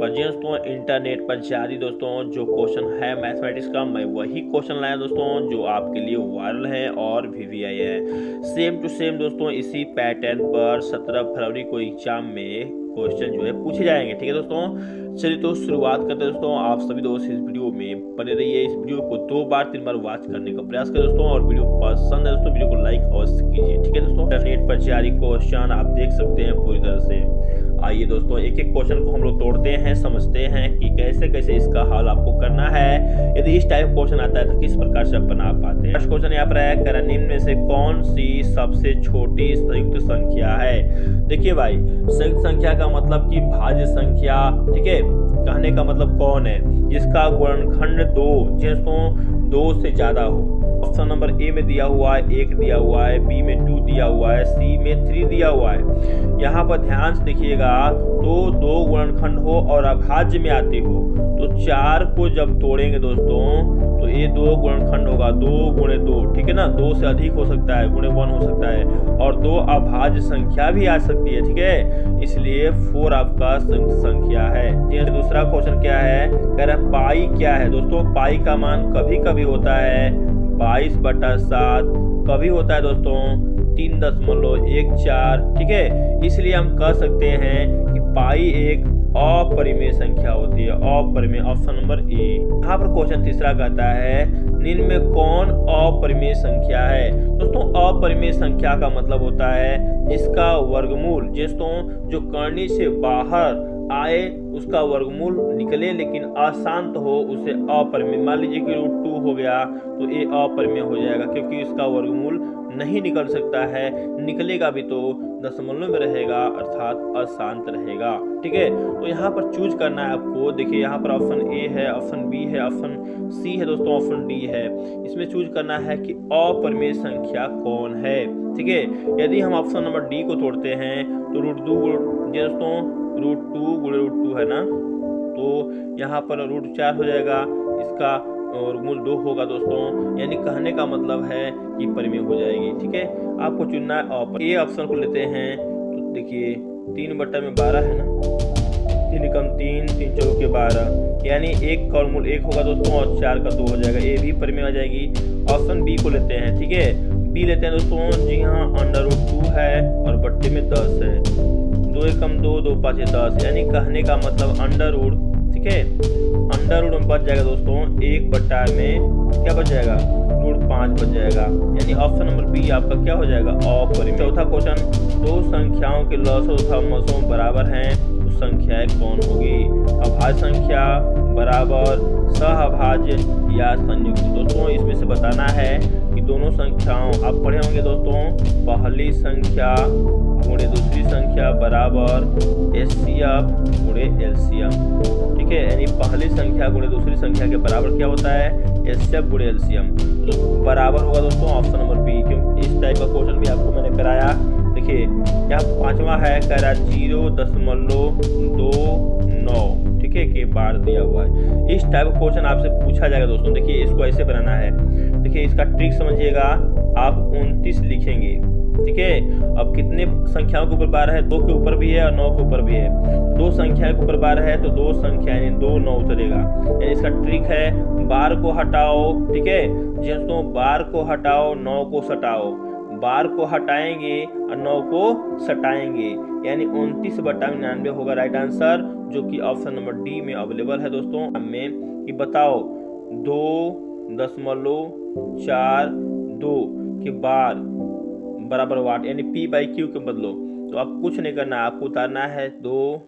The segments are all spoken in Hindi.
पर। जी दोस्तों, इंटरनेट पर जारी दोस्तों जो क्वेश्चन है मैथमेटिक्स का, मैं वही क्वेश्चन लाया दोस्तों जो आपके लिए वायरल है और VVI है। सेम टू सेम दोस्तों इसी पैटर्न पर 17 फरवरी को एग्जाम में क्वेश्चन जो है पूछे जाएंगे। ठीक है दोस्तों, चलिए तो शुरुआत करते हैं दोस्तों। आप सभी दोस्त इस वीडियो में बने रहिए, इस वीडियो को 2 बार 3 बार वॉच करने का प्रयास करें दोस्तों, और वीडियो पसंद है दोस्तों वीडियो को लाइक अवश्य कीजिए। ठीक है दोस्तों, इंटरनेट पर जारी क्वेश्चन आप देख सकते हैं पूरी तरह से। आइए दोस्तों एक एक क्वेश्चन को हम लोग तोड़ते हैं, समझते हैं कि कैसे कैसे इसका हल आपको करना है। यदि इस टाइप क्वेश्चन आता है तो किस प्रकार से आप बना पाते हैं। फर्स्ट क्वेश्चन यहाँ पर है, कह निम्न में से कौन सी सबसे छोटी संयुक्त संख्या है। देखिए भाई, संयुक्त संख्या का मतलब कि भाज्य संख्या, ठीक है, कहने का मतलब कौन है जिसका गुणनखंड 2 जिसको 2 से ज्यादा हो। ऑप्शन नंबर ए में दिया हुआ है 1 दिया हुआ है, बी में 2 दिया हुआ है, सी में 3 दिया हुआ है। यहाँ पर ध्यान से देखिएगा तो 2 गुणनखंड हो और अभाज्य में आते हो तो 4 को जब तोड़ेंगे दोस्तों तो ये 2 गुणनखंड होगा, 2 गुणे 2, ठीक है ना, 2 से अधिक हो सकता है, गुणे 1 हो सकता है, और 2 अभाज्य संख्या भी आ सकती है। ठीक है, इसलिए 4 आपका संयुक्त संख्या है। दूसरा क्वेश्चन क्या है, कह रहा है पाई क्या है। दोस्तों पाई का मान कभी कभी होता है 22/7, कभी होता है दोस्तों 3.14। ठीक है, इसलिए हम कह सकते हैं कि पाई एक अपरिमेय संख्या होती है, अपरिमेय, ऑप्शन नंबर ए। यहाँ पर क्वेश्चन तीसरा कहता है निम्न में कौन अपरिमेय संख्या है। दोस्तों अपरिमेय संख्या का मतलब होता है जिसका वर्गमूल जो करनी से बाहर आए उसका वर्गमूल निकले लेकिन अशांत हो, उसे अपरिमेय। मान लीजिए कि √2 हो गया तो ये अपरिमेय हो जाएगा क्योंकि इसका वर्गमूल नहीं निकल सकता है, निकलेगा भी तो दशमलव में रहेगा अर्थात अशांत रहेगा। ठीक है, तो यहाँ पर चूज करना है आपको। देखिए यहाँ पर ऑप्शन ए है, ऑप्शन बी है, ऑप्शन सी है दोस्तों, ऑप्शन डी है। इसमें चूज करना है कि अपरिमेय संख्या कौन है। ठीक है, यदि हम ऑप्शन नंबर डी को तोड़ते हैं तो दोस्तों √2 गुणे √2 है ना, तो यहाँ पर √4 हो जाएगा, इसका वर्गमूल 2 होगा दोस्तों, यानी कहने का मतलब है कि परिमेय हो जाएगी। ठीक है, आपको चुनना है और ए ऑप्शन को लेते हैं तो देखिए 3/12 है ना, 3 कम 3, 3 चौके 12, यानी 1 का वर्गमूल 1 होगा दोस्तों और 4 का 2 हो जाएगा, ए भी परिमेय हो जाएगी। ऑप्शन बी को लेते हैं। ठीक है, बी लेते हैं दोस्तों, जी हाँ, √2 है और बट्टे में 10 है, 2 कम 2, 2 5 10, यानी कहने का मतलब अंडर, ठीक है, अंडर में बच जाएगा दोस्तों 1/, में क्या बच जाएगा, √5 बच जाएगा, यानी ऑप्शन नंबर बी आपका क्या हो जाएगा, अपरिमेय। चौथा क्वेश्चन, 2 संख्याओं के लसों तथा मसों बराबर हैं तो संख्याएं कौन होगी। अभाज्य संख्या, बराबर, सहअभाज्य या संयुक्त। दोस्तों इसमें से बताना है कि दोनों संख्याओं आप पढ़े होंगे दोस्तों, पहली संख्या गुणे दूसरी संख्या बराबर HCF गुणे LCM। ठीक है, यानी पहली संख्या गुणे दूसरी संख्या के बराबर क्या होता है, HCF गुणे LCM, तो बराबर होगा दोस्तों ऑप्शन नंबर बी, क्योंकि इस टाइप का क्वेश्चन भी आपको मैंने कराया। देखिए यहाँ 5वां है, कह रहा 0.29, ठीक है, के बार दिया हुआ है। इस टाइप का क्वेश्चन आपसे पूछा जाएगा दोस्तों। देखिए इसको ऐसे बनाना है, देखिए इसका ट्रिक समझिएगा, आप 29 लिखेंगे। ठीक है, अब कितने संख्याओं के ऊपर बार है, 2 के ऊपर भी है और 9 के ऊपर भी है, 2 संख्याओं के ऊपर बार है तो 2 संख्या यानी 2 9 उतरेगा, यानी इसका ट्रिक है बार को हटाओ। ठीक है, दोस्तों बार को हटाओ, 9 को सटाओ, बार को हटाएंगे और 9 को सटाएंगे, यानी 29/99 होगा राइट आंसर, जो कि ऑप्शन नंबर डी में अवेलेबल है दोस्तों। में कि बताओ 2.42 के बार बराबर वाट, यानी P/Q के बदलो तो आप कुछ नहीं करना है, आपको उतारना है 2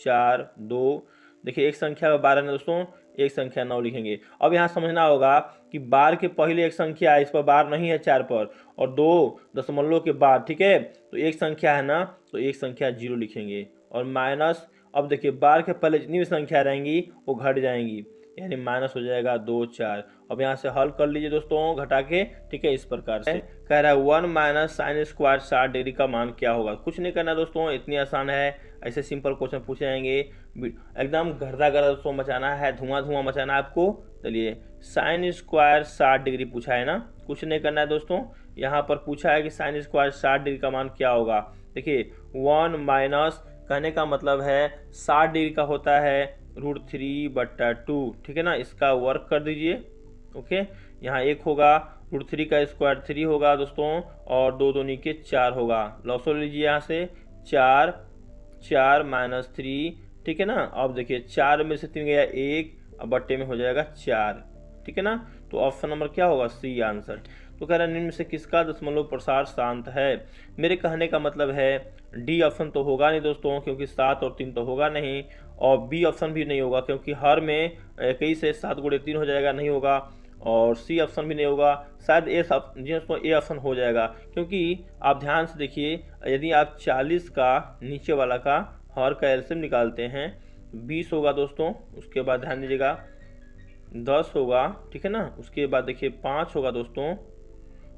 4 2। देखिए एक संख्या का 12 है दोस्तों, एक संख्या 9 लिखेंगे। अब यहाँ समझना होगा कि बार के पहले एक संख्या है, इस पर बार नहीं है 4 पर, और 2 दशमलव के बाद, ठीक है, तो एक संख्या है ना, तो एक संख्या 0 लिखेंगे और माइनस। अब देखिए बार के पहले जितनी भी संख्या रहेंगी वो घट जाएंगी, यानी माइनस हो जाएगा 2 4। अब यहाँ से हल कर लीजिए दोस्तों घटा के। ठीक है, इस प्रकार से कह रहा है 1 माइनस साइन स्क्वायर 60 डिग्री का मान क्या होगा। कुछ नहीं करना दोस्तों, इतनी आसान है, ऐसे सिंपल क्वेश्चन पूछे जाएंगे, एकदम गर्दा गर्दा दोस्तों मचाना है, धुआं धुआं मचाना है आपको। चलिए साइन स्क्वायर 60 डिग्री पूछा है ना, कुछ नहीं करना है दोस्तों, यहाँ पर पूछा है कि साइन स्क्वायर 60 डिग्री का मान क्या होगा। देखिए 1 माइनस कहने का मतलब है 60 डिग्री का होता है √3/2, ठीक है ना। इसका वर्क कर दीजिए। ओके, यहाँ 1 होगा, √3 का स्क्वायर 3 होगा दोस्तों, और 2 2 के 4 होगा। लॉसो लीजिए यहाँ से 4 4 -3, ठीक है ना। अब देखिए 4 में से 3 गया 1, अब बट्टे में हो जाएगा 4, ठीक है ना। तो ऑप्शन नंबर क्या होगा? C answer. तो कह रहा है निम्न में से किसका दशमलव प्रसार शांत है? मेरे कहने का मतलब है डी ऑप्शन तो होगा नहीं दोस्तों, क्योंकि 7 और 3 तो होगा नहीं, और बी ऑप्शन भी नहीं होगा क्योंकि हर में 21 से 7 × 3 हो जाएगा, नहीं होगा, और सी ऑप्शन भी नहीं होगा। शायद ए ऑप्शन हो जाएगा, क्योंकि आप ध्यान से देखिए, यदि आप 40 का नीचे वाला का हर का एलसीएम निकालते हैं 20 होगा दोस्तों। उसके बाद ध्यान दीजिएगा 10 होगा, ठीक है ना। उसके बाद देखिए 5 होगा दोस्तों।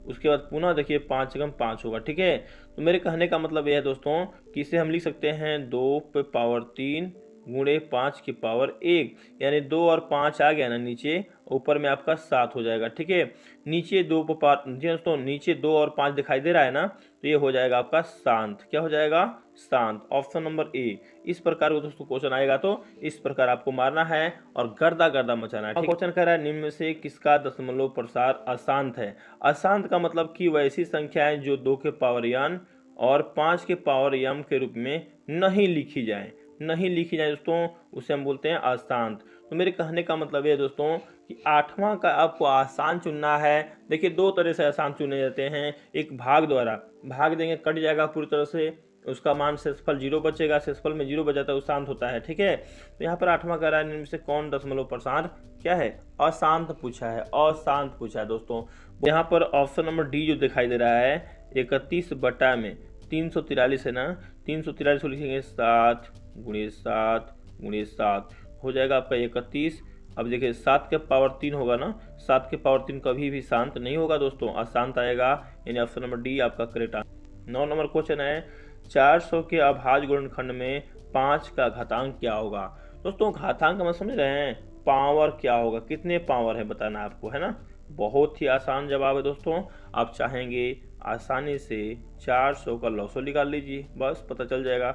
उसके बाद पुनः देखिए 5 × 5 होगा, ठीक है। तो मेरे कहने का मतलब यह है दोस्तों कि इसे हम लिख सकते हैं 2⁻3 × 5⁻1, यानी 2 और 5 आ गया ना नीचे, ऊपर में आपका 7 हो जाएगा, ठीक है। नीचे 2 दोस्तों, नीचे 2 और 5 दिखाई दे रहा है ना, तो ये हो जाएगा आपका शांत। क्या हो जाएगा? शांत। ऑप्शन नंबर ए। इस प्रकार का दोस्तों क्वेश्चन आएगा तो इस प्रकार आपको मारना है और गर्दा गर्दा मचाना है। क्वेश्चन कह रहा है निम्न में से किसका दशमलव प्रसार अशांत है? अशांत का मतलब कि वैसी संख्याएं जो 2 के पावर n और 5 के पावर m के रूप में नहीं लिखी जाए दोस्तों, उसे हम बोलते हैं अशांत। तो मेरे कहने का मतलब ये है दोस्तों कि 8वां का आपको आसान चुनना है। देखिए 2 तरह से आसान चुने जाते हैं। एक भाग द्वारा, भाग देंगे कट जाएगा पूरी तरह से, उसका मान शेषफल 0 बचेगा, शेषफल में 0 बच जाता है, वो शांत होता है, ठीक है। तो यहाँ पर 8वां कह रहा है इनमें से कौन दशमलव प्रसार क्या है? अशांत पूछा है, अशांत पूछा है दोस्तों। यहाँ पर ऑप्शन नंबर डी जो दिखाई दे रहा है 31/343 है ना, 343 को लिखेंगे 7 × 7 × 7 हो जाएगा आपका 31। अब देखिए 7 के पावर 3 होगा ना, 7 के पावर 3 कभी भी शांत नहीं होगा दोस्तों, अशांत आएगा, यानी ऑप्शन नंबर डी आपका करेक्ट आंसर। 9 नंबर क्वेश्चन है 400 के अभाज्य गुणनखंड में 5 का घातांक क्या होगा? दोस्तों घातांक हम समझ रहे हैं, पावर क्या होगा, कितने पावर है बताना आपको, है ना। बहुत ही आसान जवाब है दोस्तों। आप चाहेंगे आसानी से 400 का लॉसो निकाल लीजिए, बस पता चल जाएगा।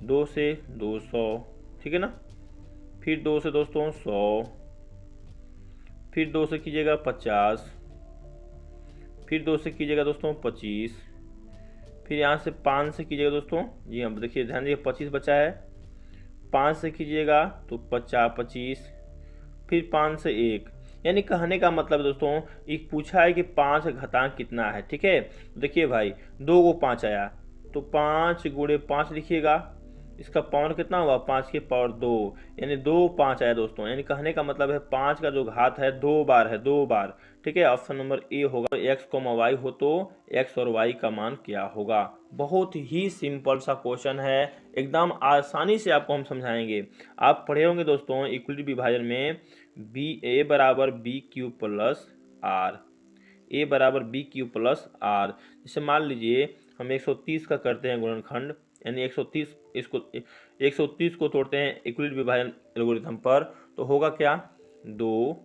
2 से 200, ठीक है ना। फिर 2 से दोस्तों 100, फिर 2 से कीजिएगा 50, फिर 2 से कीजिएगा दोस्तों 25, फिर यहाँ से 5 से कीजिएगा दोस्तों। जी हाँ, देखिए ध्यान दीजिए 25 बचा है, 5 से कीजिएगा तो 25, फिर 5 से 1, यानी कहने का मतलब दोस्तों एक पूछा है कि 5 का घातांक कितना है, ठीक है। देखिए भाई 2 को 5 आया तो 5 × 5 लिखिएगा, इसका पावर कितना हुआ? 5 के पावर 2, यानी 2 5 आया दोस्तों, यानी कहने का मतलब है 5 का जो घात है 2 बार है, 2 बार, ठीक है। ऑप्शन नंबर ए होगा। x, y हो तो x और y का मान क्या होगा? बहुत ही सिंपल सा क्वेश्चन है, एकदम आसानी से आपको हम समझाएंगे। आप पढ़े होंगे दोस्तों इक्वलिटी विभाजन में a = b³ + r, a = b³ + r। जैसे मान लीजिए हम 130 का करते हैं गुणनखंड, यानी 130 को तोड़ते हैं इक्वलिटी विभाजन एल्गोरिथम पर, तो होगा क्या? 2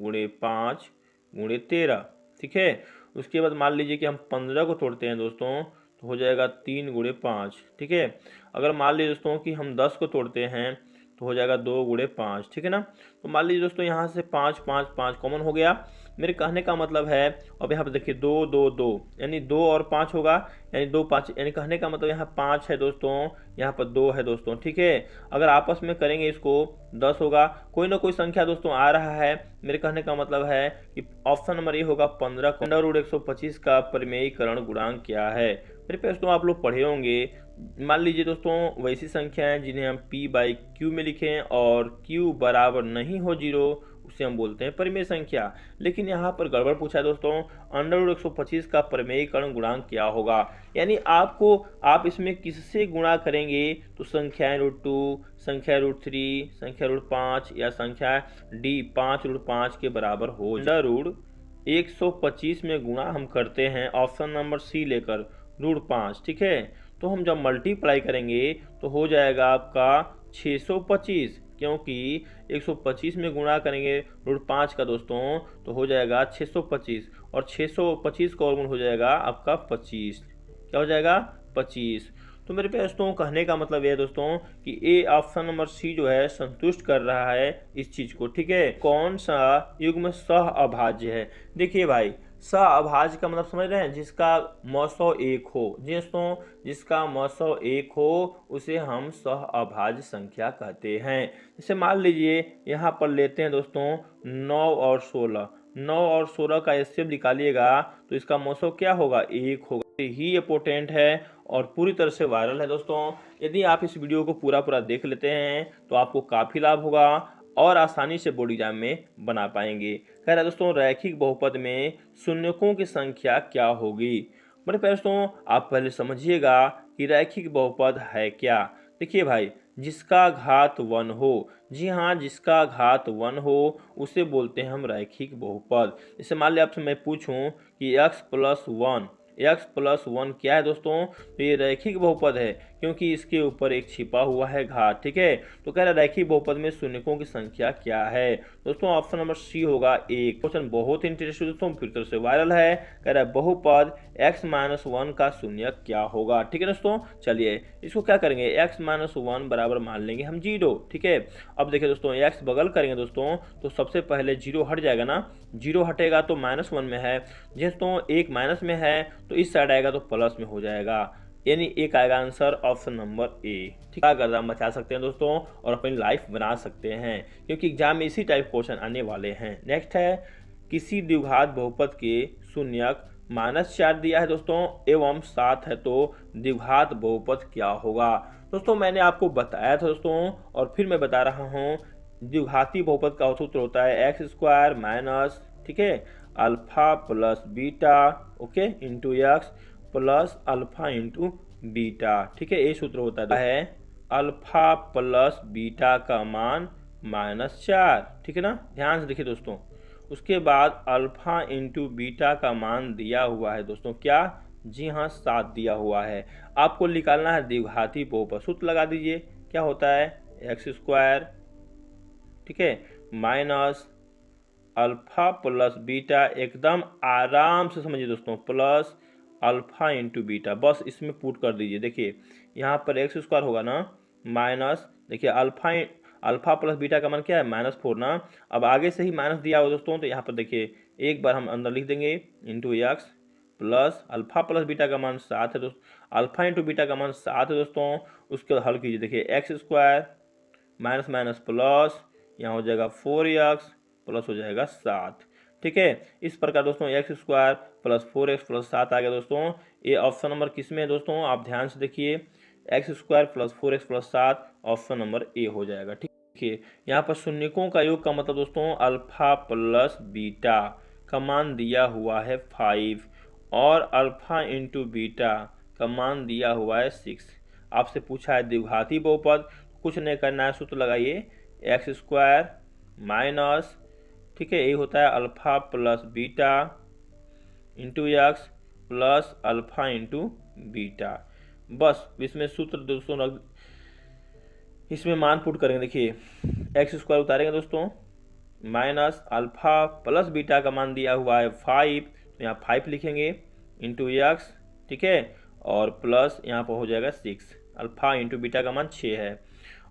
× 5 × 13, ठीक है। उसके बाद मान लीजिए कि हम 15 को तोड़ते हैं दोस्तों, तो हो जाएगा 3 × 5, ठीक है। अगर मान लीजिए दोस्तों कि हम 10 को तोड़ते हैं तो हो जाएगा 2 × 5, ठीक है ना। तो मान लीजिए दोस्तों यहाँ से 5 5 5 कॉमन हो गया। मेरे कहने का मतलब है, अब यहाँ पर देखिए 2 2 2, यानी 2 और 5 होगा, यानी 2 5, यानी कहने का मतलब यहाँ 5 है दोस्तों, यहाँ पर 2 है दोस्तों, ठीक है। अगर आपस में करेंगे इसको 10 होगा, कोई ना कोई संख्या दोस्तों आ रहा है। मेरे कहने का मतलब है कि ऑप्शन नंबर ए होगा 15। √125 का परिमेयीकरण गुणांक क्या है? मेरे पे दोस्तों आप लोग पढ़े होंगे, मान लीजिए दोस्तों वैसी संख्याएं जिन्हें हम p/q में लिखें और q बराबर नहीं हो 0, उसे हम बोलते हैं परिमेय संख्या। लेकिन यहाँ पर गड़बड़ पूछा है दोस्तों, √125 का परिमेयीकरण गुणांक क्या होगा? यानी आप इसमें किससे गुणा करेंगे तो संख्याएं √2, संख्या √3, संख्या √5 या संख्या d 5√5 के बराबर हो। √125 में गुणा हम करते हैं ऑप्शन नंबर सी लेकर √5, ठीक है। तो हम जब मल्टीप्लाई करेंगे तो हो जाएगा आपका 625, क्योंकि 125 में गुणा करेंगे √5 का दोस्तों तो हो जाएगा 625, और 625 का वर्गमूल हो जाएगा आपका 25। क्या हो जाएगा? 25। तो मेरे दोस्तों कहने का मतलब ये है दोस्तों कि ए ऑप्शन नंबर सी जो है संतुष्ट कर रहा है इस चीज को। ठीक है, कौन सा युग्म सह अभाज्य है? देखिए भाई, सह अभाज्य का मतलब समझ रहे हैं, जिसका मौसौ एक हो। दोस्तों जिसका मौसौ एक हो उसे हम सह अभाज्य संख्या कहते हैं। जैसे मान लीजिए यहाँ पर लेते हैं दोस्तों 9 और 16, 9 और 16 का एचसीएफ निकालिएगा तो इसका मौसौ क्या होगा? एक होगा। ही इंपोर्टेंट है और पूरी तरह से वायरल है दोस्तों। यदि आप इस वीडियो को पूरा देख लेते हैं तो आपको काफी लाभ होगा और आसानी से बोर्ड एग्जाम में बना पाएंगे। कह रहा है दोस्तों रैखिक बहुपद में शून्यकों की संख्या क्या होगी? बड़े दोस्तों आप पहले समझिएगा कि रैखिक बहुपद है क्या। देखिए भाई, जिसका घात 1 हो, जी हाँ जिसका घात 1 हो उसे बोलते हैं हम रैखिक बहुपद। जैसे मान लिया आपसे मैं पूछूं कि x+1 क्या है दोस्तों? तो ये रैखिक बहुपद है क्योंकि इसके ऊपर एक छिपा हुआ है घात। ठीक है, तो कह रहा है रैखिक बहुपद में शून्यकों की संख्या क्या है? दोस्तों ऑप्शन नंबर सी होगा 1। क्वेश्चन बहुत इंटरेस्टिंग दोस्तों, फिर तरह से वायरल है। कह रहा है बहुपद x-1 का शून्यक क्या होगा? ठीक है दोस्तों, चलिए इसको क्या करेंगे, x-1 बराबर मान लेंगे हम 0। ठीक है, अब देखिए दोस्तों x बगल करेंगे दोस्तों तो सबसे पहले 0 हट जाएगा ना, 0 हटेगा तो -1 में है। दोस्तों एक माइनस में है तो इस साइड आएगा तो प्लस में हो जाएगा, यानी एक आएगा आंसर ऑप्शन नंबर ए। ठीक है, गर्दान मचा सकते हैं दोस्तों और अपनी लाइफ बना सकते हैं क्योंकि एग्जाम में इसी टाइप क्वेश्चन आने वाले हैं। नेक्स्ट है, किसी द्विघात बहुपद के शून्यक -4 दिया है दोस्तों एवं 7 है तो द्विघात बहुपद क्या होगा? दोस्तों मैंने आपको बताया था दोस्तों और फिर मैं बता रहा हूँ, द्विघाती बहुपद का सूत्र होता है x² माइनस, ठीक है, alpha plus beta, okay, into x plus alpha into beta. ठीक है, ये सूत्र होता है अल्फा प्लस बीटा का मान -4। ठीक है ना, ध्यान से देखिए दोस्तों। उसके बाद अल्फा इंटू बीटा का मान दिया हुआ है दोस्तों क्या? जी हाँ 7 दिया हुआ है। आपको निकालना है द्विघाती बहुपद। सूत्र लगा दीजिए, क्या होता है x², ठीक है, माइनस अल्फा प्लस बीटा, एकदम आराम से समझिए दोस्तों, प्लस अल्फा इंटू बीटा, बस इसमें पुट कर दीजिए। देखिए यहाँ पर x² होगा ना, माइनस, देखिए अल्फा प्लस बीटा का मान क्या है -4 ना। अब आगे से ही माइनस दिया हुआ दोस्तों तो यहाँ पर देखिए एक बार हम अंदर लिख देंगे into x plus alpha plus beta का मान 7 है दोस्तों, अल्फा इंटू बीटा का मान 7 है दोस्तों। उसके बाद हल कीजिए, देखिए x² माइनस माइनस प्लस, यहाँ हो जाएगा 4x प्लस हो जाएगा 7। ठीक है, इस प्रकार दोस्तों x² प्लस 4x प्लस 7 आ गया दोस्तों। ये ऑप्शन नंबर किस में है दोस्तों? आप ध्यान से देखिए, x² plus 4x plus 7 option number ए हो जाएगा। ठीक है, यहाँ पर शून्यकों का योग का मतलब दोस्तों अल्फा प्लस बीटा का मान दिया हुआ है 5 और अल्फा इंटू बीटा का मान दिया हुआ है 6। आपसे पूछा है द्विघाती बहुपद, कुछ नहीं करना है, सूत्र लगाइए x² माइनस, ठीक है, ये होता है alpha plus beta into x plus alpha into beta. बस इसमें सूत्र दोस्तों रख, इसमें मान पुट करेंगे। देखिए x² उतारेंगे दोस्तों, माइनस अल्फा प्लस बीटा का मान दिया हुआ है 5 तो यहाँ 5 लिखेंगे इंटू एक्स, ठीक है, और प्लस यहाँ पर हो जाएगा 6, अल्फा इंटू बीटा का मान 6 है।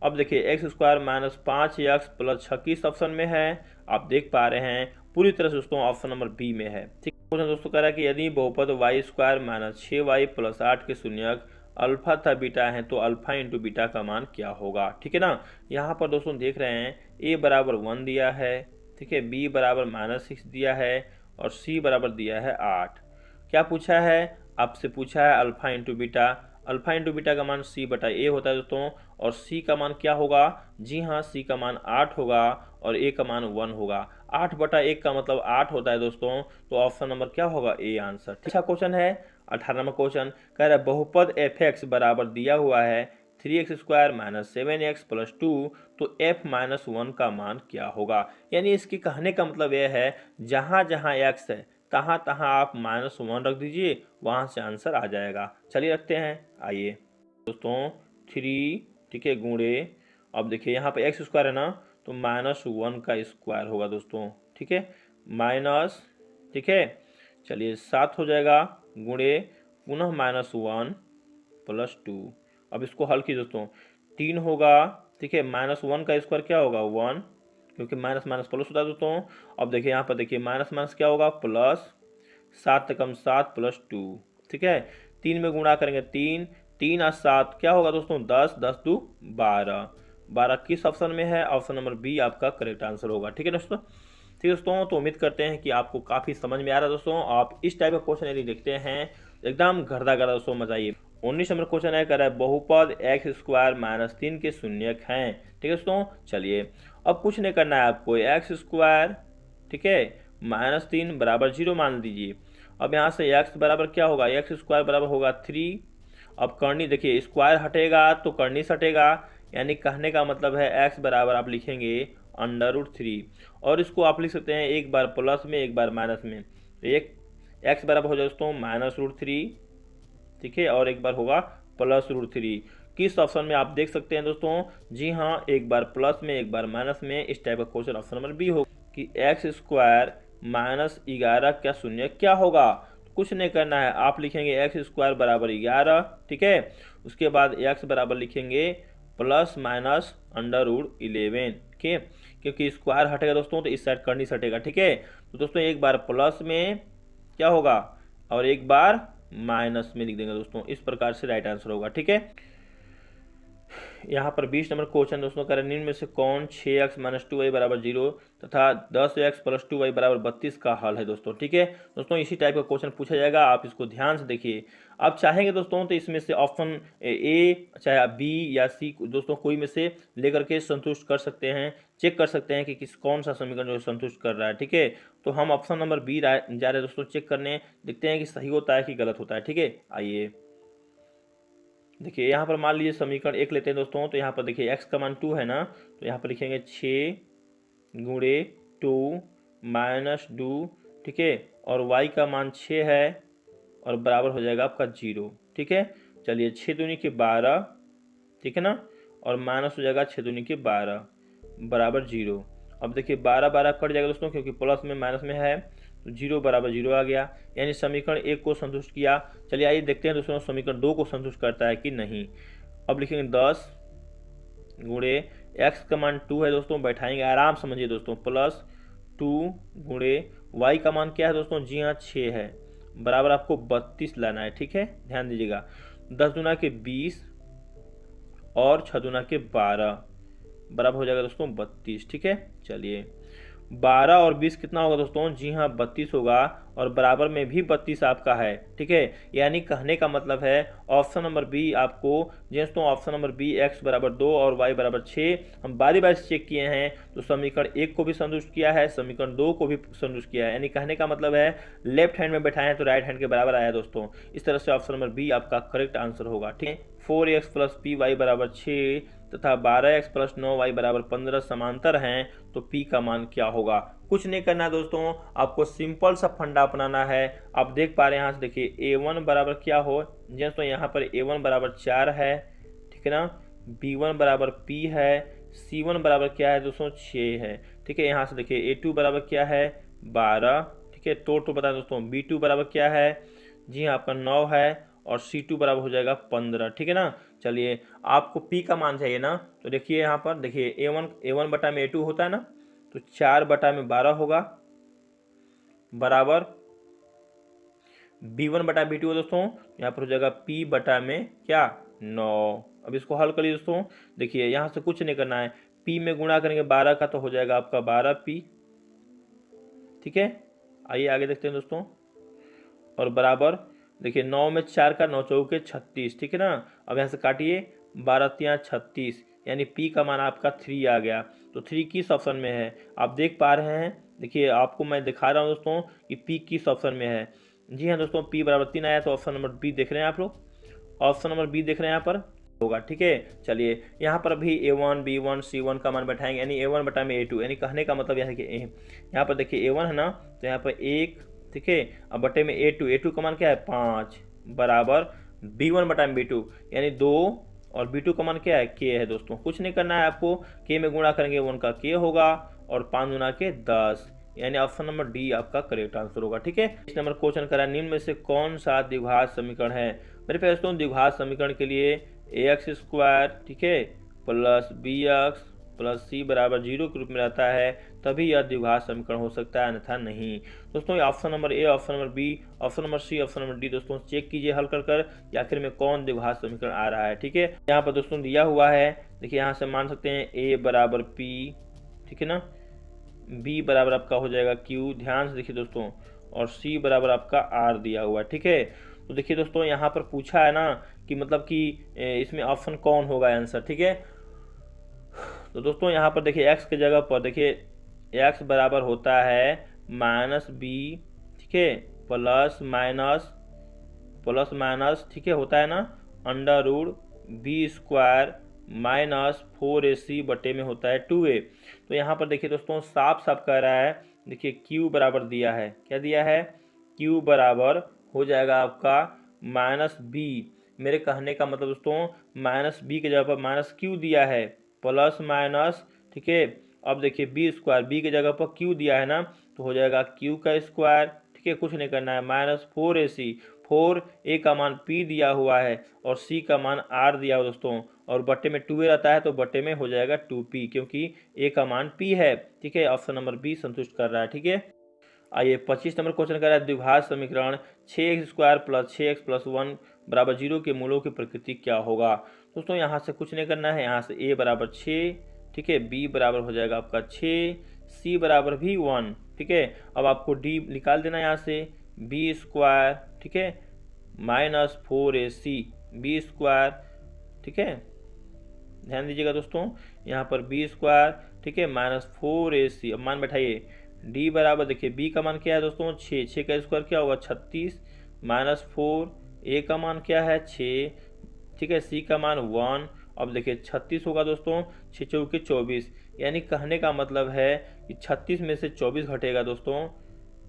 अब देखिए x² माइनस 5x प्लस 6 किस ऑप्शन में है? आप देख पा रहे हैं पूरी तरह से दोस्तों ऑप्शन नंबर बी में है। ठीक है दोस्तों, कह रहा है कि यदि बहुपद y² माइनस 6y प्लस 8 के शून्यक अल्फा तथा बीटा है तो अल्फा इंटू बीटा का मान क्या होगा? ठीक है ना, यहाँ पर दोस्तों देख रहे हैं a बराबर 1 दिया है, ठीक है, b बराबर -6 दिया है और c बराबर दिया है 8। क्या पूछा है? आपसे पूछा है alpha into beta. Alpha into beta का मान c बटा a होता है दोस्तों और c का मान क्या होगा? जी हाँ c का मान 8 होगा और a का मान 1 होगा। 8 बटा 1 का मतलब 8 होता है दोस्तों, तो ऑप्शन नंबर क्या होगा? A answer. अच्छा क्वेश्चन है 18 नंबर क्वेश्चन, कह रहा है बहुपद f(x) बराबर दिया हुआ है 3x² माइनस 7x प्लस 2 तो f-1 का मान क्या होगा? यानी इसके कहने का मतलब यह है जहाँ जहाँ x है तहाँ तहाँ आप -1 रख दीजिए, वहाँ से आंसर आ जाएगा। चलिए रखते हैं, आइए दोस्तों 3, ठीक है, गुणे, अब देखिए यहाँ पे x² है ना तो -1 का स्क्वायर होगा दोस्तों, ठीक है, माइनस, ठीक है, चलिए 7 हो जाएगा, गुणे पुनः -1 प्लस 2, अब इसको हल कीजिए दोस्तों, 3 होगा, ठीक है, -1 का स्क्वायर क्या होगा 1, क्योंकि माइनस माइनस प्लस होता है दोस्तों। अब देखिए यहाँ पर देखिए माइनस माइनस क्या होगा प्लस, 7 एकम 7 प्लस 2, ठीक है, 3 में गुणा करेंगे 3, 3 और 7 क्या होगा दोस्तों 10, 10 2 12, 12 किस ऑप्शन में है, ऑप्शन नंबर बी आपका करेक्ट आंसर होगा। ठीक है दोस्तों, ठीक है दोस्तों, तो उम्मीद करते हैं कि आपको काफ़ी समझ में आ रहा है दोस्तों। आप इस टाइप का क्वेश्चन यदि देखते हैं एकदम गर्दा गर्दा दोस्तों मजा आइए। 19 नंबर क्वेश्चन है, कह रहा है बहुपद एक्स स्क्वायर -3 के शून्यक हैं। ठीक है दोस्तों, चलिए अब कुछ नहीं करना है आपको, एक्स स्क्वायर, ठीक है, -3 बराबर 0 मान दीजिए। अब यहाँ से x बराबर क्या होगा, एक्स स्क्वायर बराबर होगा 3। अब करनी देखिए स्क्वायर हटेगा तो करनी हटेगा, यानी कहने का मतलब है x बराबर आप लिखेंगे √3, और इसको आप लिख सकते हैं एक बार प्लस में एक बार माइनस में, तो एक x बराबर हो जाए दोस्तों -√3, ठीक है, और एक बार होगा +√3। किस ऑप्शन में आप देख सकते हैं दोस्तों, जी हाँ, एक बार प्लस में एक बार माइनस में, इस टाइप का क्वेश्चन ऑप्शन नंबर बी होगा कि एक्स स्क्वायर -11 क्या शून्य क्या होगा। तो कुछ नहीं करना है, आप लिखेंगे एक्स स्क्वायर बराबर 11, ठीक है, उसके बाद एक्स बराबर लिखेंगे प्लस माइनस √11, ठीक है, क्योंकि स्क्वायर हटेगा दोस्तों तो इस साइड करनी हटेगा। ठीक है, तो दोस्तों एक बार प्लस में क्या होगा और एक बार माइनस में लिख देंगे दोस्तों, इस प्रकार से राइट आंसर होगा। ठीक है, यहाँ पर 20 नंबर क्वेश्चन दोस्तों कह रहे निम्न में से कौन 6x - 2y बराबर 0 तथा 10x + 2y बराबर 32 का हल है दोस्तों। ठीक है दोस्तों, इसी टाइप का क्वेश्चन पूछा जाएगा, आप इसको ध्यान से देखिए। आप चाहेंगे दोस्तों तो इसमें से ऑप्शन ए चाहे बी या सी दोस्तों कोई में से लेकर के संतुष्ट कर सकते हैं, चेक कर सकते हैं कि कौन सा समीकरण जो संतुष्ट कर रहा है। ठीक है, तो हम ऑप्शन नंबर बी जा रहे हैं दोस्तों चेक करने, देखते हैं कि सही होता है कि गलत होता है। ठीक है, आइए देखिए यहाँ पर मान लीजिए समीकरण 1 लेते हैं दोस्तों, तो यहाँ पर देखिए x का मान 2 है ना, तो यहाँ पर लिखेंगे 6 गुणे 2 माइनस 2, ठीक है, और y का मान 6 है और बराबर हो जाएगा आपका 0। ठीक है, चलिए 6 दूनी के 12, ठीक है ना, और माइनस हो जाएगा 6 दूनी के 12 बराबर 0। अब देखिए 12 12 कट जाएगा दोस्तों, क्योंकि प्लस में माइनस में है, तो 0 बराबर 0 आ गया, यानी समीकरण 1 को संतुष्ट किया। चलिए आइए देखते हैं दोस्तों समीकरण 2 को संतुष्ट करता है कि नहीं। अब लिखेंगे 10 गुणे x का मान 2 है दोस्तों, बैठाएंगे आराम समझिए दोस्तों, प्लस 2 गुणे y का मान क्या है दोस्तों, जी हाँ 6 है, बराबर आपको 32 लाना है। ठीक है, ध्यान दीजिएगा, 10 दूना के 20 और 6 दूना के 12 बराबर हो जाएगा दोस्तों 32। ठीक है, चलिए 12 और 20 कितना होगा दोस्तों, जी हाँ 32 होगा, और बराबर में भी 32 आपका है। ठीक है, यानी कहने का मतलब है ऑप्शन नंबर बी आपको दोस्तों, ऑप्शन नंबर बी x बराबर 2 और y बराबर 6 हम बारी बारी से चेक किए हैं, तो समीकरण 1 को भी संतुष्ट किया है, समीकरण 2 को भी संतुष्ट किया है, यानी कहने का मतलब है लेफ्ट हैंड में बैठाए हैं तो राइट हैंड के बराबर आया दोस्तों। इस तरह से ऑप्शन नंबर बी आपका करेक्ट आंसर होगा। ठीक है, 4x + py बराबर 6 तथा 12x + 9y बराबर 15 समांतर हैं, तो p का मान क्या होगा। कुछ नहीं करना है दोस्तों, आपको सिंपल सा फंडा अपनाना है। आप देख पा रहे हैं यहाँ से देखिए a1 बराबर क्या हो, दोस्तों यहाँ पर a1 बराबर 4 है, ठीक है ना, b1 बराबर p है, c1 बराबर क्या है दोस्तों 6 है। ठीक है, यहाँ से देखिए a2 बराबर क्या है 12, ठीक है, तो बताएं दोस्तों b2 बराबर क्या है, जी हाँ आपका 9 है, और C2 बराबर हो जाएगा 15। ठीक है ना, चलिए आपको P का मान चाहिए ना, तो देखिए यहाँ पर देखिए A1 बटा में A2 होता है ना, तो 4 बटा में 12 होगा बराबर B1 बटा B2 दोस्तों, यहाँ पर हो जाएगा P बटा में क्या 9। अब इसको हल करिए दोस्तों, देखिए यहाँ से कुछ नहीं करना है, P में गुणा करेंगे 12 का तो हो जाएगा आपका 12P। ठीक है, आइए आगे देखते हैं दोस्तों, और बराबर देखिए 9 में 4 का 9 चौके 36। ठीक है ना, अब यहाँ से काटिए 12 3 36, यानी P का मान आपका 3 आ गया। तो 3 किस ऑप्शन में है आप देख पा रहे हैं, देखिए आपको मैं दिखा रहा हूँ दोस्तों कि P किस ऑप्शन में है। जी हाँ दोस्तों, P बराबर 3 आया, तो ऑप्शन नंबर बी देख रहे हैं आप लोग, ऑप्शन नंबर बी देख रहे हैं यहाँ पर होगा। ठीक है, चलिए यहाँ पर भी A1 B1 C1 का मान बैठाएंगे, यानी A1 बटा में A2, यानी कहने का मतलब यह है कि यहाँ पर देखिए A1 है ना, तो यहाँ पर 1, ठीक है, अब बटे में A2 का मान क्या है 5 बराबर B1 बटा में B2, यानी 2, और B2 का मान क्या है K है दोस्तों। कुछ नहीं करना है आपको, K में गुणा करेंगे 1 का K होगा, और 5 गुना के 10, यानी ऑप्शन नंबर डी आपका करेक्ट आंसर होगा। ठीक है, इस नंबर क्वेश्चन करा निम्न में से कौन सा द्विघात समीकरण है। मेरे पास दोस्तों द्विघात समीकरण के लिए एक्स स्क्वायर, ठीक है, plus B X plus C बराबर 0 के रूप में रहता है, तभी यह द्विघात समीकरण हो सकता है, अन्यथा नहीं। दोस्तों option number A, option number B, option number C, option number D दोस्तों चेक कीजिए हल कर कि आखिर में कौन द्विघात समीकरण आ रहा है। ठीक है, यहाँ पर दोस्तों दिया हुआ है, देखिए यहाँ से मान सकते हैं ए बराबर पी, ठीक है ना, बी बराबर आपका हो जाएगा क्यू, ध्यान से देखिए दोस्तों, और सी बराबर आपका आर दिया हुआ है। ठीक है, तो देखिए दोस्तों यहाँ पर पूछा है ना कि मतलब कि इसमें ऑप्शन कौन होगा आंसर। ठीक है, तो दोस्तों यहाँ पर देखिए x की जगह पर देखिए x बराबर होता है माइनस बी, ठीक है, प्लस माइनस, ठीक है, होता है ना under root B square minus 4ac बटे में होता है 2a। तो यहाँ पर देखिए दोस्तों साफ साफ कह रहा है, देखिए q बराबर दिया है, क्या दिया है, q बराबर हो जाएगा आपका माइनस बी। मेरे कहने का मतलब दोस्तों माइनस बी की जगह पर माइनस क्यू दिया है, प्लस माइनस, ठीक है, अब देखिए बी स्क्वायर, बी की जगह पर क्यू दिया है ना, तो हो जाएगा क्यू का स्क्वायर, ठीक है, कुछ नहीं करना है, माइनस 4ac, 4a का मान p दिया हुआ है और c का मान r दिया हुआ दोस्तों, और बट्टे में 2a रहता है तो बट्टे में हो जाएगा 2p, क्योंकि a का मान p है। ठीक है, ऑप्शन नंबर बी संतुष्ट कर रहा है। ठीक है, आइए 25 नंबर क्वेश्चन कर रहा है द्विघात समीकरण 6x square plus 6x plus 1 बराबर 0 के मूलों की प्रकृति क्या होगा। दोस्तों यहाँ से कुछ नहीं करना है, यहाँ से a बराबर 6, ठीक है, b बराबर हो जाएगा आपका 6, c बराबर भी 1, ठीक है। अब आपको d निकाल देना है यहाँ से, b स्क्वायर, ठीक है, माइनस 4ac b स्क्वायर, ठीक है, ध्यान दीजिएगा दोस्तों, यहाँ पर b स्क्वायर, ठीक है, माइनस 4ac, अब मान बैठाइए, d बराबर देखिए b का मान क्या है दोस्तों 6, 6 का स्क्वायर क्या होगा 36, माइनस 4, a का मान क्या है 6, ठीक है, c का मान 1, अब देखिए 36 होगा दोस्तों, 6 चौके 24, यानी कहने का मतलब है कि 36 में से 24 घटेगा दोस्तों,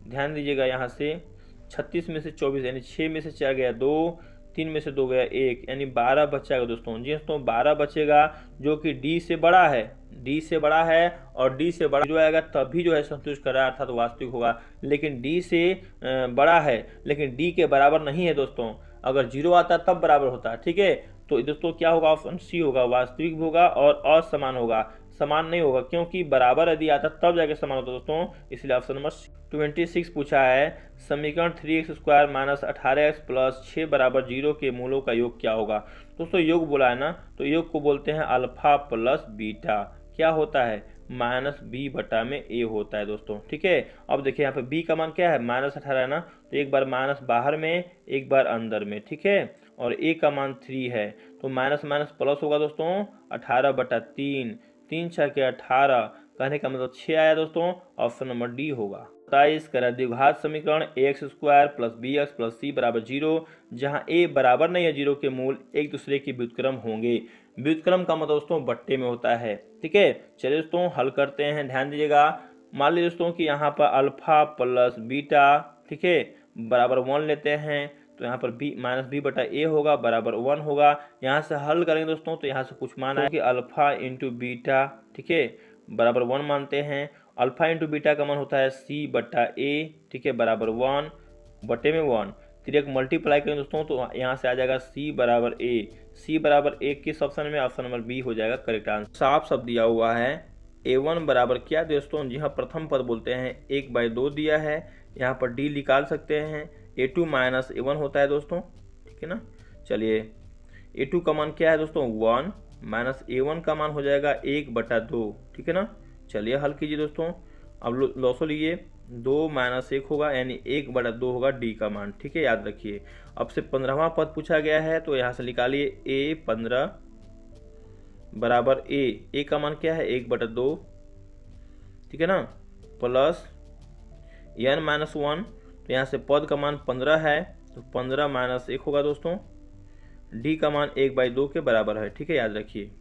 ध्यान दीजिएगा यहाँ से 36 में से 24 यानी 6 में से 4 गया 2, 3 में से 2 गया 1, यानी 12 बचेगा दोस्तों। जी दोस्तों 12 बचेगा जो कि d से बड़ा है, d से बड़ा है, और d से बड़ा जो आएगा तभी जो है संतुष्ट कर रहा है, अर्थात वास्तविक होगा। लेकिन d से बड़ा है लेकिन d के बराबर नहीं है दोस्तों, अगर 0 आता तब बराबर होता। ठीक है, तो दोस्तों क्या होगा, ऑप्शन सी होगा, वास्तविक होगा और असमान होगा, समान नहीं होगा, क्योंकि बराबर यदि आता तब जाके समान होता दोस्तों, इसलिए ऑप्शन नंबर 26 पूछा है समीकरण 3x square minus 18x plus 6 बराबर 0 के मूलों का योग क्या होगा। दोस्तों योग बोला है ना, तो योग को बोलते हैं अल्फा प्लस बीटा, क्या होता है माइनस बी बटा में ए होता है दोस्तों। ठीक है, अब देखिए यहाँ पे बी का मान क्या है माइनस 18 है ना, तो एक बार माइनस बाहर में एक बार अंदर में, ठीक है, और ए का मान 3 है, तो माइनस माइनस प्लस होगा दोस्तों 18 बटा 3, 3 6 के 18, कहने का मतलब 6 आया दोस्तों, ऑप्शन नंबर डी होगा। 27 करा द्विघात समीकरण X square plus B X plus C बराबर 0, जहाँ ए बराबर नहीं है 0 के मूल एक दूसरे के व्युत्क्रम होंगे। व्युत्क्रम का मतलब दोस्तों बट्टे में होता है। ठीक है, चलिए दोस्तों हल करते हैं, ध्यान दीजिएगा। मान लीजिए दोस्तों कि यहाँ पर अल्फा प्लस बीटा, ठीक है, बराबर 1 लेते हैं, तो यहाँ पर बी माइनस बी बटा ए होगा बराबर 1 होगा। यहाँ से हल करेंगे दोस्तों तो यहाँ से कुछ माना है कि अल्फा इंटू बीटा, ठीक है, बराबर 1 मानते हैं। अल्फा इंटू बीटा का मान होता है सी बटा ए, ठीक है, बराबर 1 बटे में 1, फिर एक मल्टीप्लाई करेंगे दोस्तों तो यहाँ से आ जाएगा सी बराबर ए, सी बराबर ए किस ऑप्शन में, ऑप्शन नंबर बी हो जाएगा करेक्ट आंसर। साफ सब दिया हुआ है a1 बराबर क्या दोस्तों, जी हाँ प्रथम पद बोलते हैं 1/2 दिया है, यहाँ पर d निकाल सकते हैं, a2 माइनस a1 होता है दोस्तों, ठीक है ना। चलिए a2 का मान क्या है दोस्तों 1, माइनस a1 का मान हो जाएगा 1/2, ठीक है ना। चलिए हल कीजिए दोस्तों, अब लॉसो लीजिए, 2 माइनस 1 होगा यानी 1/2 होगा d का मान, ठीक है, याद रखिए। अब से 15वां पद पूछा गया है तो यहाँ से निकालिए a15 बराबर a का मान क्या है 1/2, ठीक है ना, प्लस n माइनस 1, तो यहाँ से पद का मान 15 है तो 15 माइनस 1 होगा दोस्तों, d का मान 1/2 के बराबर है, ठीक है, याद रखिए।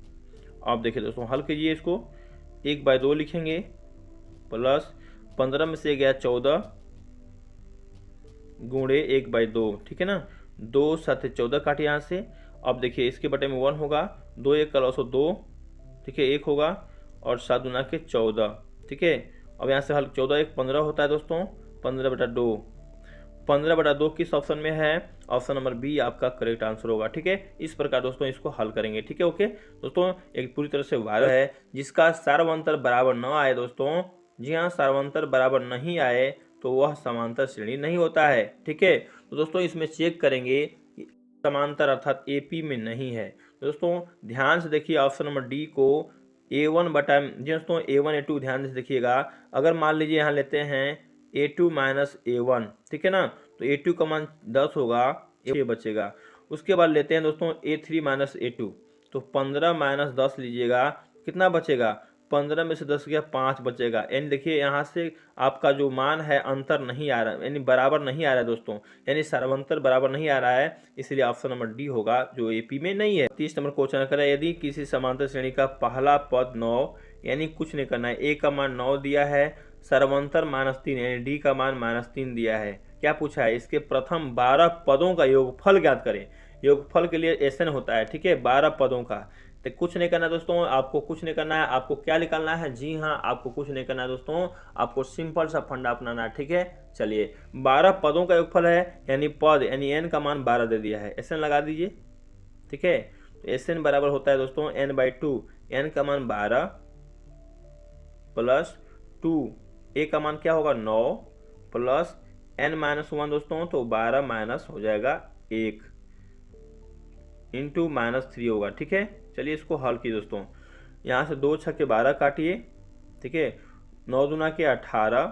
अब देखिए दोस्तों हल कीजिए, इसको 1/2 लिखेंगे, प्लस 15 में से गया 14 गुणे 1/2, ठीक है ना, 2 7 14 काटे यहाँ से। अब देखिए इसके बटे में 1 होगा, 2 1 का लॉस 2, ठीक है, 1 होगा, और 7 गुना के 14, ठीक है। अब यहाँ से हल 14 1 15 होता है दोस्तों, 15/2, 15/2 किस ऑप्शन में है? ऑप्शन नंबर बी आपका करेक्ट आंसर होगा। ठीक है, इस प्रकार दोस्तों इसको हल करेंगे। ठीक है, ओके दोस्तों, एक पूरी तरह से वायरल है जिसका सर्वांतर बराबर न आए दोस्तों, जी हाँ, सर्वांतर बराबर नहीं आए तो वह समांतर श्रेणी नहीं होता है। ठीक है, तो दोस्तों इसमें चेक करेंगे कि समांतर अर्थात एपी में नहीं है। दोस्तों ध्यान से देखिए ऑप्शन नंबर डी को दोस्तों A1 A2 ध्यान से देखिएगा। अगर मान लीजिए यहाँ लेते हैं A2 माइनस A1, ठीक है ना, तो A2 का मान 10 होगा, A बचेगा। उसके बाद लेते हैं दोस्तों A3 माइनस A2, तो 15 माइनस 10 लीजिएगा, कितना बचेगा? 15 में से 10 गया 5 बचेगा। यानी देखिए यहाँ से आपका जो मान है अंतर नहीं आ रहा है, यानी बराबर नहीं आ रहा है दोस्तों, यानी सर्वांतर बराबर नहीं आ रहा है, इसलिए ऑप्शन नंबर डी होगा जो एपी में नहीं है। 30 नंबर क्वेश्चन करें, यदि किसी समांतर श्रेणी का पहला पद 9, यानी कुछ नहीं करना है, ए का मान 9 दिया है, सर्वांतर -3 यानी डी का मान -3 दिया है। क्या पूछा है? इसके प्रथम 12 पदों का योगफल ज्ञात करें। योगफल के लिए एसएन होता है, ठीक है, 12 पदों का। तो कुछ नहीं करना दोस्तों, आपको कुछ नहीं करना है, आपको क्या निकालना है? जी हाँ, आपको कुछ नहीं करना है दोस्तों, आपको सिंपल सा फंडा अपनाना है। ठीक है, चलिए 12 पदों का योगफल है, यानी पद यानी एन का मान 12 दे दिया है, एसएन लगा दीजिए। ठीक है, तो एसएन बराबर होता है दोस्तों n/2, एन का मान 12 प्लस 2, ए का मान क्या होगा? 9 प्लस n-1 दोस्तों, तो 12 माइनस हो जाएगा 1 इंटू -3 होगा। ठीक है, चलिए इसको हल कीजिए दोस्तों। यहाँ से 2 छक्के 12 काटिए, ठीक है, 9 दूना के 18।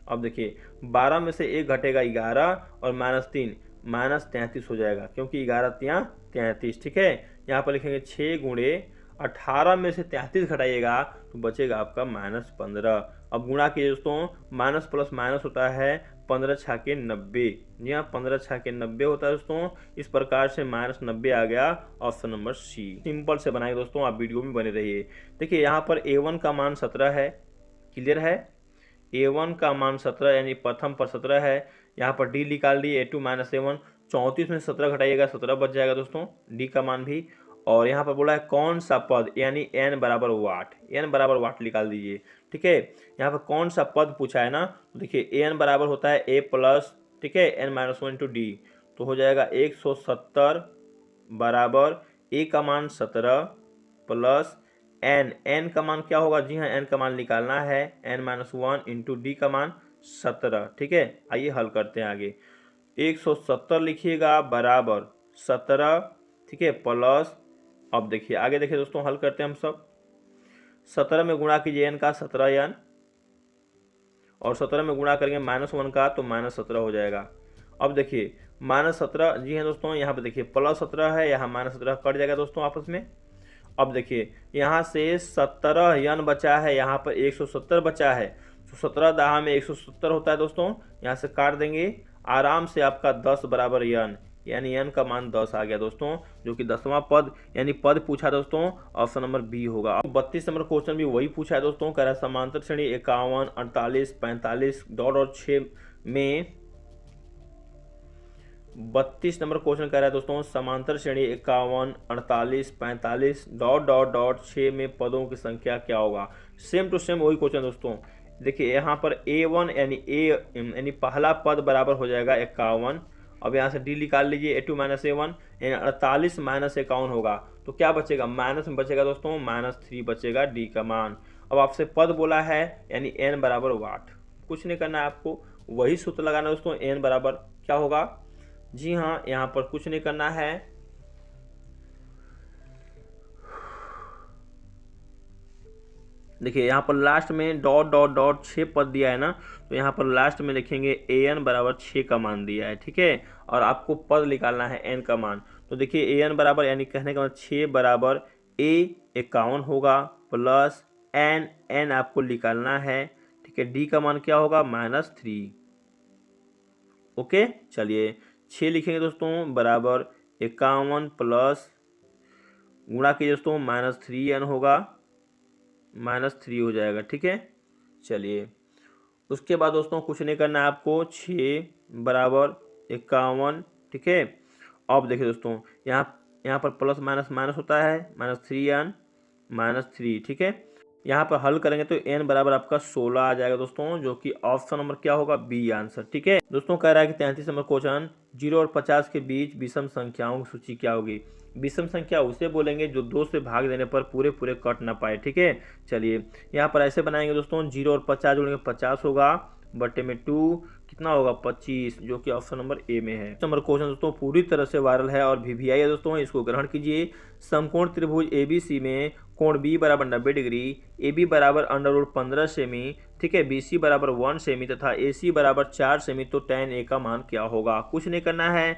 अब देखिए 12 में से 1 घटेगा 11 और -3 -33 हो जाएगा, क्योंकि 11 तिया 33। ठीक है, यहाँ पर लिखेंगे 6 गुणे 18 में से 33 घटाइएगा तो बचेगा आपका -15। अब गुणा कीजिए दोस्तों, माइनस प्लस माइनस होता है 15 छाके 90, जी हाँ 15 छाके 90 होता है दोस्तों। इस प्रकार से -90 आ गया, ऑप्शन नंबर सी। सिंपल से बनाइए दोस्तों, आप वीडियो में बने रहिए। देखिए यहाँ पर A1 का मान 17 है, क्लियर है, A1 का मान 17 यानी प्रथम पर 17 है। यहाँ पर D निकाल दिए, A2 माइनस A1, 34 में 17 घटाइएगा 17 बच जाएगा दोस्तों, D का मान भी। और यहाँ पर बोला है कौन सा पद, यानी n बराबर वाट, n बराबर वाट निकाल दीजिए। ठीक है, यहाँ पर कौन सा पद पूछा है ना, तो देखिए an बराबर होता है a प्लस, ठीक है, n-1 इंटू डी, तो हो जाएगा 170 बराबर a का मान 17 प्लस n का मान क्या होगा? जी हाँ, n का मान निकालना है, n-1 इंटू डी का मान 17। ठीक है, आइए हल करते हैं आगे। 170 लिखिएगा बराबर 17, ठीक है, प्लस, अब देखिए आगे देखिए दोस्तों, हल करते हैं हम सब। 17 में गुणा कीजिए n का 17 n, और 17 में गुणा करेंगे -1 का तो -17 हो जाएगा। अब देखिए -17, जी हाँ दोस्तों, यहाँ पे देखिए +17 है, यहाँ -17 कट जाएगा दोस्तों आपस में। अब देखिए यहाँ से 17 n बचा है, यहाँ पर 170 बचा है, तो 17 दहा में 170 होता है दोस्तों, यहाँ से काट देंगे आराम से, आपका 10 बराबर n, यानी n का मान 10 आ गया दोस्तों, जो कि 10वां पद यानी पद पूछा दोस्तों, ऑप्शन नंबर बी होगा। 32 नंबर क्वेश्चन भी वही पूछा है दोस्तों, कह रहा है समांतर श्रेणी 51, 48, 45 और 6 में 32 नंबर क्वेश्चन कह रहा है दोस्तों, समांतर श्रेणी 51, 48, 45 6 में पदों की संख्या क्या होगा? सेम टू सेम वही क्वेश्चन दोस्तों। देखिए यहाँ पर A1 यानी पहला पद बराबर हो जाएगा 51। अब यहाँ से D निकाल लीजिए, A2 माइनस A1 यानी 48 माइनस 51 होगा, तो क्या बचेगा? माइनस में बचेगा दोस्तों -3 बचेगा D का मान। अब आपसे पद बोला है यानी n बराबर वाट, कुछ नहीं करना है आपको, वही सूत्र लगाना दोस्तों, n बराबर क्या होगा? जी हाँ, यहाँ पर कुछ नहीं करना है, देखिए यहाँ पर लास्ट में डॉट 6 पद दिया है ना, तो यहाँ पर लास्ट में लिखेंगे an बराबर 6 का मान दिया है। ठीक है, और आपको पद निकालना है n का मान, तो देखिए an बराबर यानी कहने का मतलब 6 बराबर a 51 होगा प्लस n आपको निकालना है। ठीक है, d का मान क्या होगा? -3। ओके, चलिए 6 लिखेंगे दोस्तों बराबर 51 प्लस, गुणा कीजिए दोस्तों, -3n होगा, -3 हो जाएगा। ठीक है, चलिए उसके बाद दोस्तों कुछ नहीं करना है आपको, 6 बराबर 51। ठीक है, अब देखिए दोस्तों, यहाँ पर प्लस माइनस माइनस होता है, -3n -3। ठीक है, यहाँ पर हल करेंगे तो n बराबर आपका 16 आ जाएगा दोस्तों, जो कि ऑप्शन नंबर क्या होगा, बी आंसर। ठीक है दोस्तों, कह रहा है कि 33 नंबर क्वेश्चन 0 और 50 के बीच विषम संख्याओं की सूची क्या होगी। विषम संख्या उसे बोलेंगे जो 2 से भाग देने पर पूरे पूरे कट ना पाए। ठीक है, चलिए यहाँ पर ऐसे बनाएंगे दोस्तों, 0 और 50 जोड़ेंगे 50 होगा, बटे में 2 कितना होगा 25, जो कि ऑप्शन नंबर ए में है। नंबर क्वेश्चन दोस्तों पूरी तरह से वायरल है और VVI है दोस्तों, इसको ग्रहण कीजिए। समकोण त्रिभुज ABC में कोण B बराबर 90 डिग्री, AB बराबर √15 सेमी, ठीक है, BC बराबर 1 सेमी तथा AC बराबर 4 सेमी, तो tan A का मान क्या होगा। कुछ नहीं करना है,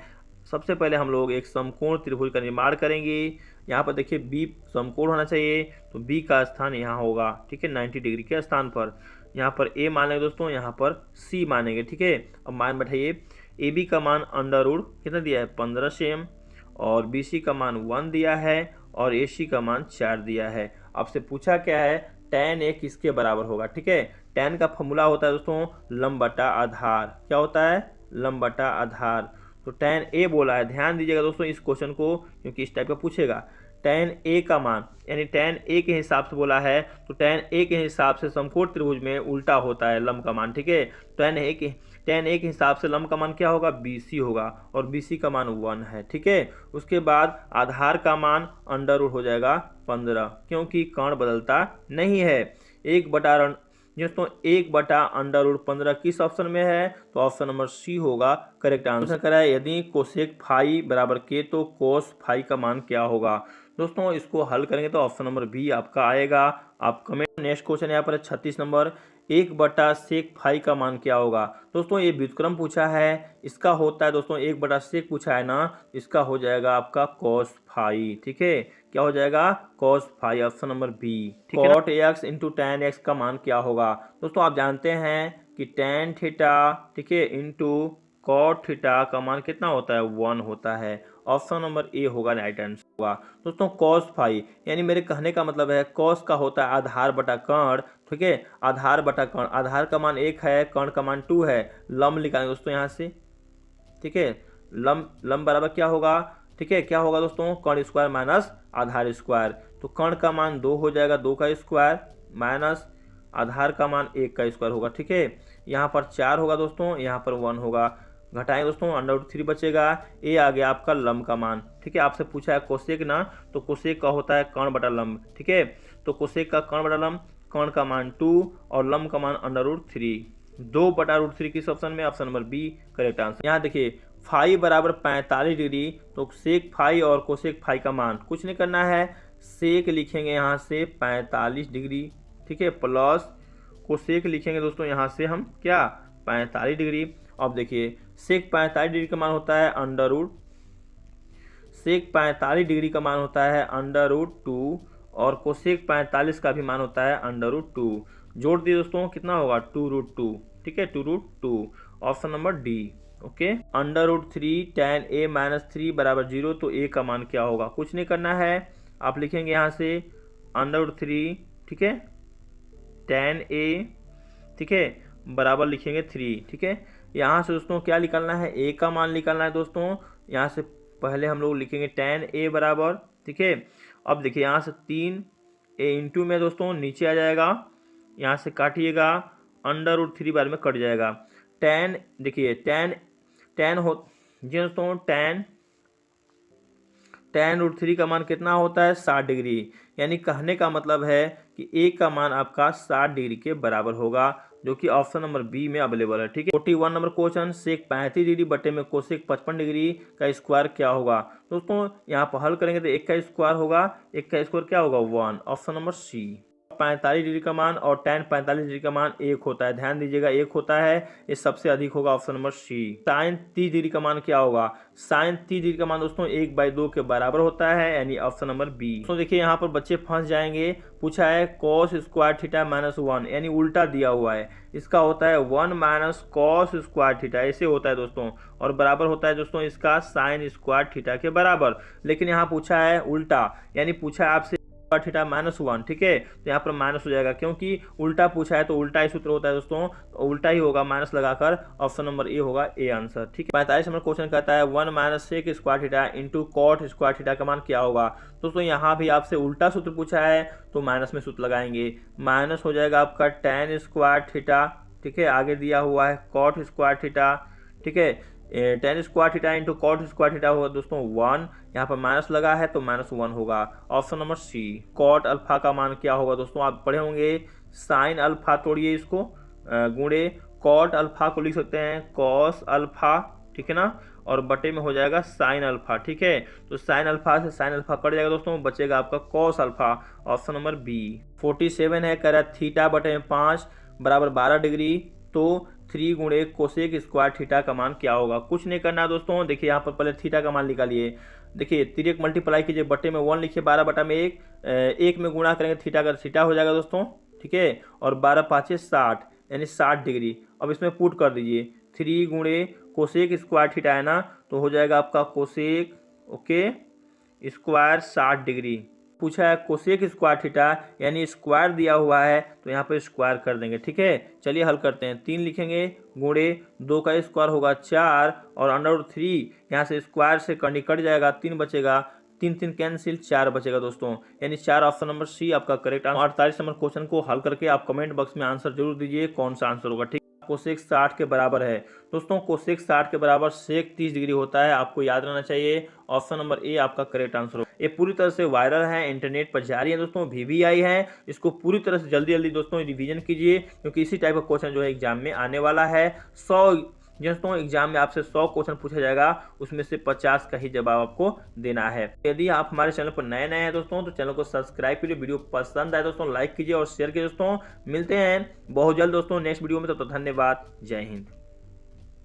सबसे पहले हम लोग एक समकोण त्रिभुज का निर्माण करेंगे। यहाँ पर देखिए B समकोण होना चाहिए, तो B का स्थान यहाँ होगा, ठीक है, 90 डिग्री के स्थान पर। यहाँ पर A मानेंगे दोस्तों, यहाँ पर C मानेंगे। ठीक है, अब मान बैठाइए, AB का मान √ कितना दिया है 15 सेम, और BC का मान 1 दिया है, और AC का मान 4 दिया है। आपसे पूछा क्या है, tan A किसके बराबर होगा। ठीक है, tan का फॉर्मूला होता है दोस्तों लंब बटा आधार। क्या होता है, लंब बटा आधार। तो tan A बोला है, ध्यान दीजिएगा दोस्तों इस क्वेश्चन को, क्योंकि इस टाइप का पूछेगा। tan A का मान यानी tan A के हिसाब से बोला है, तो tan A के हिसाब से समकोण त्रिभुज में उल्टा होता है लंब का मान। ठीक है, tan A के हिसाब से लंब का मान क्या होगा, BC होगा, और BC का मान 1 है। ठीक है, उसके बाद आधार का मान √ हो जाएगा 15, क्योंकि कर्ण बदलता नहीं है। 1 दोस्तों 1/√15 किस ऑप्शन में है, तो ऑप्शन नंबर C होगा करेक्ट आंसर। करा है यदि कोसेक फाई बराबर K तो कोस फाई का मान क्या होगा। दोस्तों इसको हल करेंगे तो ऑप्शन नंबर B आपका आएगा। आप कमेंट। नेक्स्ट क्वेश्चन यहाँ पर 36 नंबर, 1/sec फाई का मान क्या होगा। दोस्तों ये व्युत्क्रम पूछा है, इसका होता है दोस्तों 1/sec पूछा है ना, इसका हो जाएगा आपका cos फाई। ठीक है, क्या हो जाएगा, cos phi, option number B। cot x into tan x का मान क्या होगा। दोस्तों आप जानते हैं कि tan थीटा, ठीक है, इंटू cot थीटा का मान कितना होता है, 1 होता है। ऑप्शन नंबर ए होगा राइट आंसर होगा। दोस्तों cos फाई यानी मेरे कहने का मतलब है cos का होता है आधार बटा कर्ण। ठीक है, आधार बटा कर्ण, आधार का मान 1 है, कर्ण का मान 2 है। लंब निकालेंगे दोस्तों यहाँ से। ठीक है, लंब बराबर क्या होगा, ठीक है, क्या होगा दोस्तों, कर्ण स्क्वायर माइनस आधार स्क्वायर। तो कर्ण का मान 2 हो जाएगा, 2 का स्क्वायर माइनस आधार का मान 1 का स्क्वायर होगा। ठीक है, यहाँ पर 4 होगा दोस्तों, यहाँ पर 1 होगा, घटाएंगे दोस्तों √3 बचेगा। ए आ गया आपका लंब का मान। ठीक है, आपसे पूछा है कोसेक ना, तो कोसेक का होता है कर्ण बटा लंब। ठीक है, तो कोसेक का कर्ण बटा लंब, कर्ण का मान 2 और लंब का मान √3, 2/√3 किस ऑप्शन में, option number B correct answer. यहाँ देखिए फाई बराबर 45 डिग्री, तो सेक फाई और कोसेक फाई का मान कुछ नहीं करना है, सेक लिखेंगे यहाँ से 45 डिग्री, ठीक है, प्लस कोसेक लिखेंगे दोस्तों यहाँ से हम क्या 45 डिग्री। अब देखिए सेक 45 डिग्री का मान होता है सेक 45 डिग्री का मान होता है √2 और कोसेक 45 का भी मान होता है √2। जोड़ दिए दोस्तों कितना होगा 2√2। ठीक है, 2√2, option number D। Okay, √3 tan A - 3 बराबर 0, तो A का मान क्या होगा, कुछ नहीं करना है, आप लिखेंगे यहाँ से √3, ठीक है, tan A, ठीक है, बराबर लिखेंगे 3। ठीक है, यहाँ से दोस्तों क्या निकालना है, A का मान निकालना है दोस्तों। यहाँ से पहले हम लोग लिखेंगे tan A बराबर, ठीक है, अब देखिए यहाँ से 3A इंटू में दोस्तों नीचे आ जाएगा, यहाँ से काटिएगा √3 बार में कट जाएगा। tan देखिए tan हो जी दोस्तों, tan √3 का मान कितना होता है 60 डिग्री, यानी कहने का मतलब है कि A का मान आपका 60 डिग्री के बराबर होगा, जो कि ऑप्शन नंबर B में अवेलेबल है। ठीक है, 41 नंबर क्वेश्चन, सेक 35 डिग्री बटे में कोसेक 55 डिग्री का स्क्वायर क्या होगा। दोस्तों यहाँ पर हल करेंगे तो 1 का स्क्वायर होगा, 1 का स्क्वायर क्या होगा 1, ऑप्शन नंबर C। 45 डिग्री का मान और tan 45 डिग्री का मान 1 होता है, ध्यान दीजिएगा 1 होता है, ये सबसे अधिक होगा, option number C। sin 30 degree का मान क्या होगा, sin 30 डिग्री का मान दोस्तों 1/2 के बराबर होता है, यानी ऑप्शन नंबर B। तो देखिए यहाँ पर बच्चे फंस जाएंगे, पूछा है cos स्क्वायर थीटा -1, यानी उल्टा दिया हुआ है, इसका होता है 1 - cos स्क्वायर थीटा, ऐसे होता है दोस्तों, और बराबर होता है दोस्तों इसका sin स्क्वायर थीटा के बराबर। लेकिन यहाँ पूछा है उल्टा, यानी पूछा है आपसे स्क्वायर थीटा -1, ठीक है। तो यहाँ पर माइनस हो जाएगा, क्योंकि उल्टा पूछा है तो उल्टा ही सूत्र होता है दोस्तों, तो उल्टा ही होगा, माइनस लगाकर ऑप्शन नंबर ए होगा ए आंसर, ठीक है। 45 नंबर क्वेश्चन कहता है 1 - sec square theta into cot square theta का मान क्या होगा। दोस्तों यहाँ भी आपसे उल्टा सूत्र पूछा है तो माइनस में सूत्र लगाएंगे, माइनस हो जाएगा आपका tan स्क्वायर थीटा, ठीक है। आगे दिया हुआ है कॉट स्क्वायर थीटा, ठीक है। tan square theta into cot square theta होगा दोस्तों 1, यहाँ पर माइनस लगा है तो -1 होगा, option number C. Cot alpha का मान क्या होगा दोस्तों, आप पढ़े होंगे, साइन अल्फा तोड़िए इसको, गुणे कॉट अल्फा को लिख सकते हैं कॉस अल्फा, ठीक है ना, और बटे में हो जाएगा साइन अल्फा, ठीक है। तो साइन अल्फा से साइन अल्फा कट जाएगा दोस्तों, बचेगा आपका cos alpha, option number B. 47 है, कह रहा है थीटा बटे 5 बराबर 12 डिग्री, तो 3 गुणे कोसेक स्क्वायर थीटा का मान क्या होगा। कुछ नहीं करना है दोस्तों, देखिए यहाँ पर पहले थीटा का मान निकालिए, देखिए 3 मल्टीप्लाई कीजिए, बटे में 1 लिखिए, 12 बटा में 1 में गुणा करेंगे थीटा का थीटा हो जाएगा दोस्तों, ठीक है। और 12 × 5 = 60, यानी 60 डिग्री। अब इसमें पुट कर दीजिए, 3 गुणे कोसेक स्क्वायर थीटा है ना, तो हो जाएगा आपका कोसेक ओके स्क्वायर 60 डिग्री। पूछा है कोसेक स्क्वायर थीटा, यानी स्क्वायर दिया हुआ है तो यहाँ पर स्क्वायर कर देंगे, ठीक है। चलिए हल करते हैं, 3 लिखेंगे, गुणे 2 का स्क्वायर होगा 4, और √3 यहाँ से स्क्वायर से करनी कट जाएगा, 3 बचेगा, 3 कैंसिल, 4 बचेगा दोस्तों, यानी 4, ऑप्शन नंबर सी आपका करेक्ट आंसर। 48 नंबर क्वेश्चन को हल करके आप कमेंट बॉक्स में आंसर जरूर दीजिए कौन सा आंसर होगा, ठीक। कोसेक 60 के बराबर है दोस्तों, कोसेक 60 के बराबर सेक 30 डिग्री होता है, आपको याद रहना चाहिए, ऑप्शन नंबर ए आपका करेक्ट आंसर होगा। ये पूरी तरह से वायरल है, इंटरनेट पर जारी है दोस्तों, VVI है, इसको पूरी तरह से जल्दी दोस्तों रिवीजन कीजिए, क्योंकि इसी टाइप का क्वेश्चन जो है एग्जाम में आने वाला है। 100 दोस्तों एग्जाम में आपसे 100 क्वेश्चन पूछा जाएगा, उसमें से 50 का ही जवाब आपको देना है। यदि आप हमारे चैनल पर नए हैं दोस्तों तो चैनल को सब्सक्राइब कीजिए, वीडियो पसंद आए दोस्तों लाइक कीजिए और शेयर कीजिए दोस्तों। मिलते हैं बहुत जल्द दोस्तों नेक्स्ट वीडियो में, तो धन्यवाद, जय हिंद।